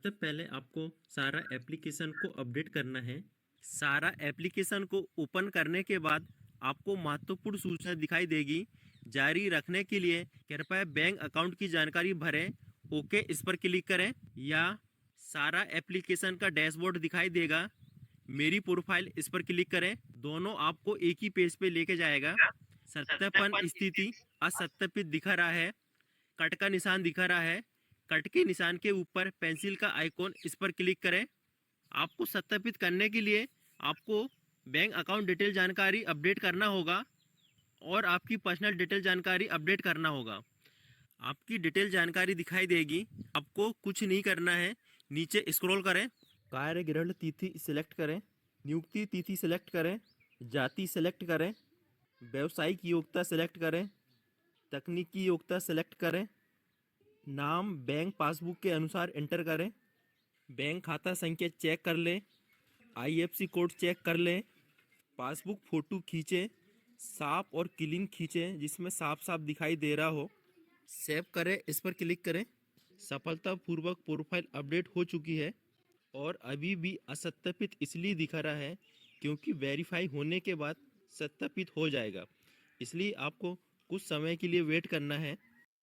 सबसे पहले आपको सारा एप्लीकेशन को अपडेट करना है। सारा एप्लीकेशन को ओपन करने के बाद आपको महत्वपूर्ण सूचना दिखाई देगी। जारी रखने के लिए कृपया बैंक अकाउंट की जानकारी भरें। ओके इस पर क्लिक करें। या सारा एप्लीकेशन का डैशबोर्ड दिखाई देगा। मेरी प्रोफाइल इस पर क्लिक करें। दोनों आपको एक ही पेज पे लेके जाएगा। सत्यापन स्थिति असत्यापित दिखा रहा है। कट का निशान दिखा रहा है। कट के निशान के ऊपर पेंसिल का आइकॉन, इस पर क्लिक करें। आपको सत्यापित करने के लिए आपको बैंक अकाउंट डिटेल जानकारी अपडेट करना होगा और आपकी पर्सनल डिटेल जानकारी अपडेट करना होगा। आपकी डिटेल जानकारी दिखाई देगी। आपको कुछ नहीं करना है। नीचे स्क्रॉल करें। कार्य ग्रहण तिथि सिलेक्ट करें। नियुक्ति तिथि सिलेक्ट करें। जाति सिलेक्ट करें। व्यावसायिक योग्यता सिलेक्ट करें। तकनीकी योग्यता सिलेक्ट करें। नाम बैंक पासबुक के अनुसार एंटर करें। बैंक खाता संख्या चेक कर लें। आईएफएससी कोड चेक कर लें। पासबुक फ़ोटो खींचें। साफ और क्लीन खींचें जिसमें साफ साफ दिखाई दे रहा हो। सेव करें, इस पर क्लिक करें। सफलतापूर्वक प्रोफाइल अपडेट हो चुकी है और अभी भी असत्यापित इसलिए दिखा रहा है क्योंकि वेरीफाई होने के बाद सत्यापित हो जाएगा। इसलिए आपको कुछ समय के लिए वेट करना है।